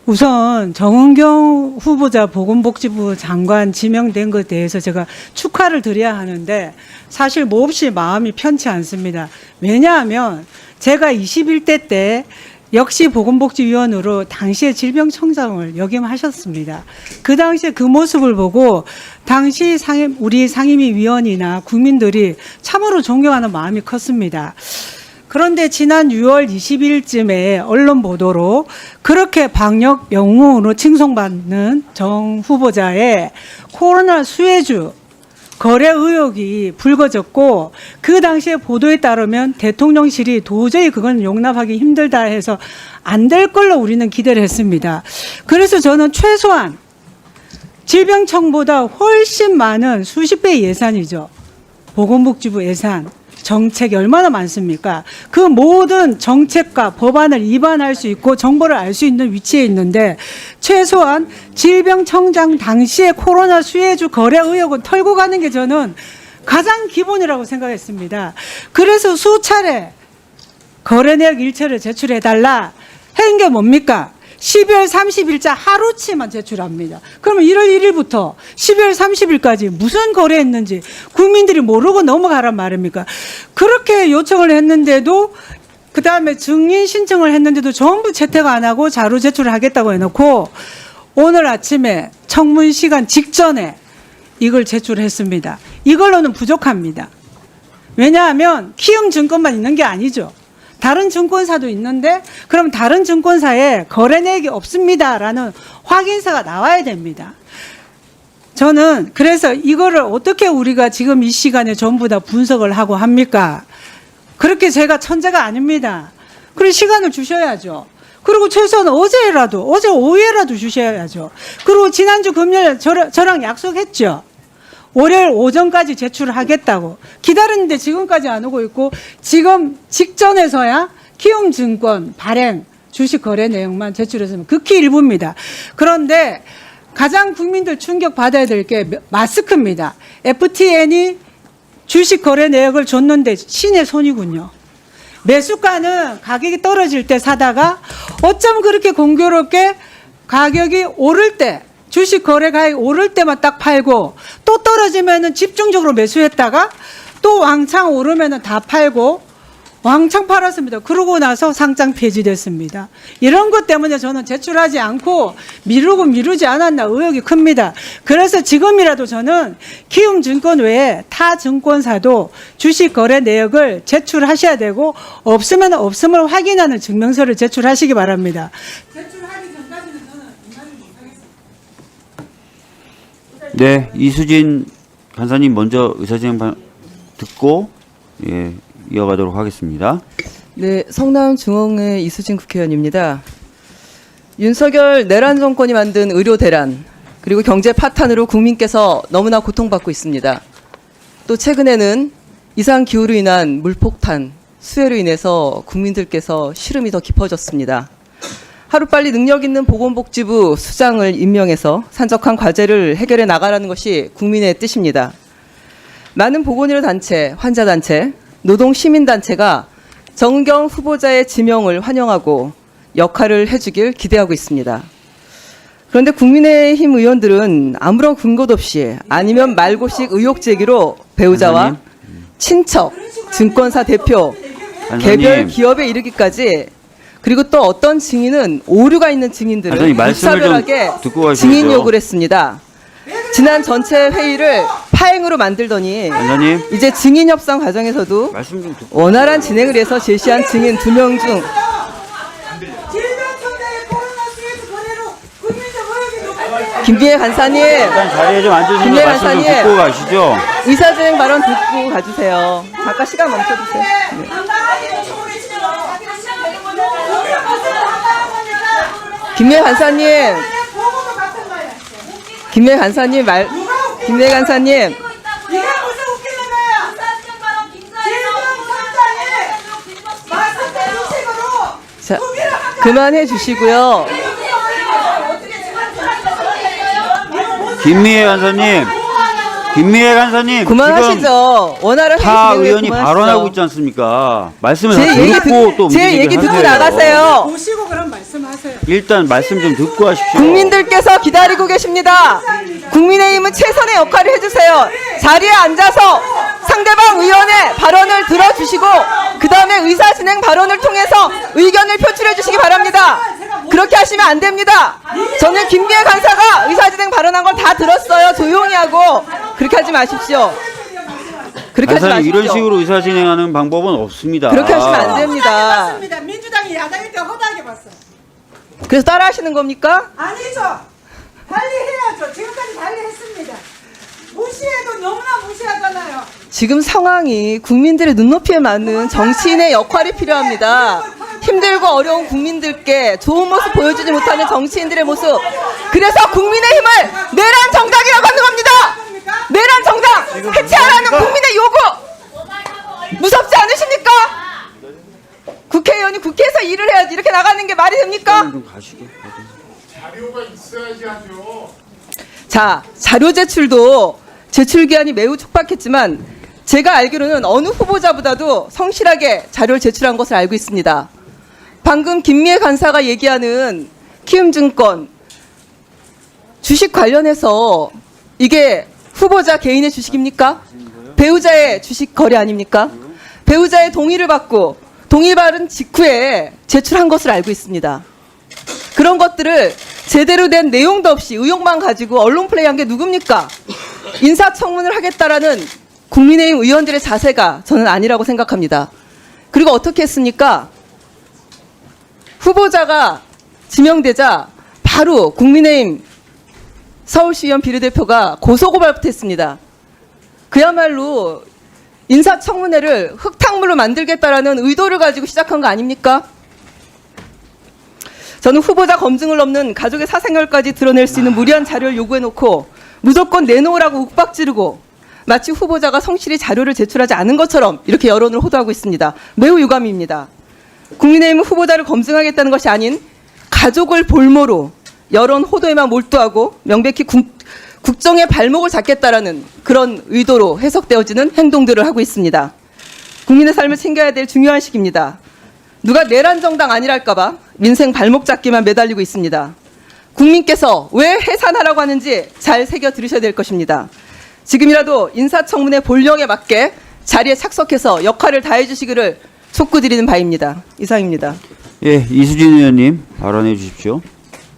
우선 정은경 후보자 보건복지부 장관 지명된 것에 대해서 제가 축하를 드려야 하는데 사실 몹시 마음이 편치 않습니다. 왜냐하면 제가 21대 때 역시 보건복지위원으로 당시에 질병청장을 역임하셨습니다. 그 당시에 그 모습을 보고 당시 우리 상임위 위원이나 국민들이 참으로 존경하는 마음이 컸습니다. 그런데 지난 6월 20일쯤에 언론 보도로 그렇게 방역 영웅으로 칭송받는 정 후보자의 코로나 수혜주 거래 의혹이 불거졌고 그 당시에 보도에 따르면 대통령실이 도저히 그건 용납하기 힘들다 해서 안 될 걸로 우리는 기대를 했습니다. 그래서 저는 최소한 질병청보다 훨씬 많은 수십 배 예산이죠. 보건복지부 예산. 정책이 얼마나 많습니까? 그 모든 정책과 법안을 입안할 수 있고 정보를 알 수 있는 위치에 있는데 최소한 질병청장 당시에 코로나 수혜주 거래 의혹은 털고 가는 게 저는 가장 기본이라고 생각했습니다. 그래서 수차례 거래 내역 일체를 제출해달라 한 게 뭡니까? 12월 30일자 하루치만 제출합니다. 그러면 1월 1일부터 12월 30일까지 무슨 거래했는지 국민들이 모르고 넘어가란 말입니까? 그렇게 요청을 했는데도 그 다음에 증인 신청을 했는데도 전부 채택 안 하고 자료 제출을 하겠다고 해놓고 오늘 아침에 청문 시간 직전에 이걸 제출했습니다. 이걸로는 부족합니다. 왜냐하면 키움증권만 있는 게 아니죠. 다른 증권사도 있는데 그럼 다른 증권사에 거래 내역이 없습니다라는 확인서가 나와야 됩니다. 저는 그래서 이거를 어떻게 우리가 지금 이 시간에 전부 다 분석을 하고 합니까? 그렇게 제가 천재가 아닙니다. 그리고 시간을 주셔야죠. 그리고 최소한 어제라도 어제 오후에라도 주셔야죠. 그리고 지난주 금요일 저랑 약속했죠. 월요일 오전까지 제출하겠다고 기다렸는데 지금까지 안 오고 있고 지금 직전에서야 키움증권 발행 주식 거래 내용만 제출했으면 극히 일부입니다. 그런데 가장 국민들 충격 받아야 될 게 마스크입니다. FTN이 주식 거래 내역을 줬는데 신의 손이군요. 매수가는 가격이 떨어질 때 사다가 어쩜 그렇게 공교롭게 가격이 오를 때 주식 거래 가액 오를 때만 딱 팔고 또 떨어지면은 집중적으로 매수했다가 또 왕창 오르면은 다 팔고 왕창 팔았습니다. 그러고 나서 상장 폐지됐습니다. 이런 것 때문에 저는 제출하지 않고 미루지 않았나 의혹이 큽니다. 그래서 지금이라도 저는 키움증권 외에 타 증권사도 주식 거래 내역을 제출하셔야 되고 없으면 없음을 확인하는 증명서를 제출하시기 바랍니다. 제출하기 전까지는 저는 임하지 못하겠습니다. 네, 이수진 간사님 먼저 의사진행 듣고 이어가도록 하겠습니다. 네, 성남중앙의 이수진 국회의원입니다. 윤석열 내란 정권이 만든 의료 대란 그리고 경제 파탄으로 국민께서 너무나 고통받고 있습니다. 또 최근에는 이상 기후로 인한 물폭탄, 수해로 인해서 국민들께서 시름이 더 깊어졌습니다. 하루빨리 능력 있는 보건복지부 수장을 임명해서 산적한 과제를 해결해 나가라는 것이 국민의 뜻입니다. 많은 보건의료 단체, 환자단체, 노동시민단체가 정은경 후보자의 지명을 환영하고 역할을 해주길 기대하고 있습니다. 그런데 국민의힘 의원들은 아무런 근거도 없이 아니면 말고식 의혹 제기로 배우자와 친척, 증권사 대표, 개별 기업에 이르기까지 그리고 또 어떤 증인은 오류가 있는 증인들을 무차별하게 증인 요구를 했습니다. 지난 전체 회의를 파행으로 만들더니 이제 증인 협상 과정에서도 원활한 진행을 해서 제시한 증인 2명 중 김비애 간사님, 자리에 좀 앉으시고 말씀 좀 듣고 가시죠. 의사진행 발언 듣고 가주세요. 잠깐 시간 멈춰주세요. 네. 김비애 간사님, 김비애 간사님 김비애 간사님. 자, 그만해 주시고요. 김미애 간사님, 그만하시죠. 원활한 타 회의 의원이 진행을 발언하고 있지 않습니까? 말씀을 제 듣고 또 제 얘기 듣고 하세요. 나가세요. 보시고 그럼 말씀하세요. 일단 말씀 좀 듣고 하십시오. 국민들께서 기다리고 계십니다. 국민의힘은 최선의 역할을 해주세요. 자리에 앉아서 상대방 의원의 발언을 들어주시고 그 다음에 의사진행 발언을 통해서 의견을 표출해 주시기 바랍니다. 그렇게 하시면 안 됩니다. 저는 김기혜 간사가 의사진행 발언한 걸 다 들었어요. 조용히 하고. 그렇게 하지 마십시오. 그렇게 하지 간사님, 마십시오. 이런 식으로 의사 진행하는 방법은 없습니다. 그렇게 하시면 안 됩니다. 맞습니다. 민주당이 야당일 때 허다하게 봤어. 그래서 따라 하시는 겁니까? 아니죠. 달리 해야죠. 지금까지 달리 했습니다. 무시해도 너무나 무시하잖아요. 지금 상황이 국민들의 눈높이에 맞는 정치인의 역할이 필요합니다. 힘들고 어려운 국민들께 좋은 모습 보여주지 못하는 정치인들의 모습. 그래서 국민의힘을 내란 정당이라고 하는 겁니다. 내란 정당 해체하라는 국민의 요구. 무섭지 않으십니까? 국회의원이 국회에서 일을 해야지 이렇게 나가는 게 말이 됩니까? 좀 가시게. 자료가 있어야지 하죠. 자, 자료 제출도 제출 기한이 매우 촉박했지만 제가 알기로는 어느 후보자보다도 성실하게 자료를 제출한 것을 알고 있습니다. 방금 김미애 간사가 얘기하는 키움증권 주식 관련해서 이게 후보자 개인의 주식입니까? 배우자의 주식 거래 아닙니까? 배우자의 동의를 받고 동의 받은 직후에 제출한 것을 알고 있습니다. 그런 것들을 제대로 된 내용도 없이 의혹만 가지고 언론 플레이한 게 누굽니까? 인사청문을 하겠다라는 국민의힘 의원들의 자세가 저는 아니라고 생각합니다. 그리고 어떻게 했습니까? 후보자가 지명되자 바로 국민의힘 서울시의원 비례대표가 고소고발부터 했습니다. 그야말로 인사청문회를 흙탕물로 만들겠다라는 의도를 가지고 시작한 거 아닙니까? 저는 후보자 검증을 넘는 가족의 사생활까지 드러낼 수 있는 무리한 자료를 요구해놓고 무조건 내놓으라고 윽박지르고 마치 후보자가 성실히 자료를 제출하지 않은 것처럼 이렇게 여론을 호도하고 있습니다. 매우 유감입니다. 국민의힘은 후보자를 검증하겠다는 것이 아닌 가족을 볼모로 여론 호도에만 몰두하고 명백히 국정의 발목을 잡겠다라는 그런 의도로 해석되어지는 행동들을 하고 있습니다. 국민의 삶을 챙겨야 될 중요한 시기입니다. 누가 내란 정당 아니랄까봐 민생 발목 잡기만 매달리고 있습니다. 국민께서 왜 해산하라고 하는지 잘 새겨 들으셔야 될 것입니다. 지금이라도 인사청문회 본령에 맞게 자리에 착석해서 역할을 다해 주시기를 촉구드리는 바입니다. 이상입니다. 예, 이수진 의원님 발언해 주십시오.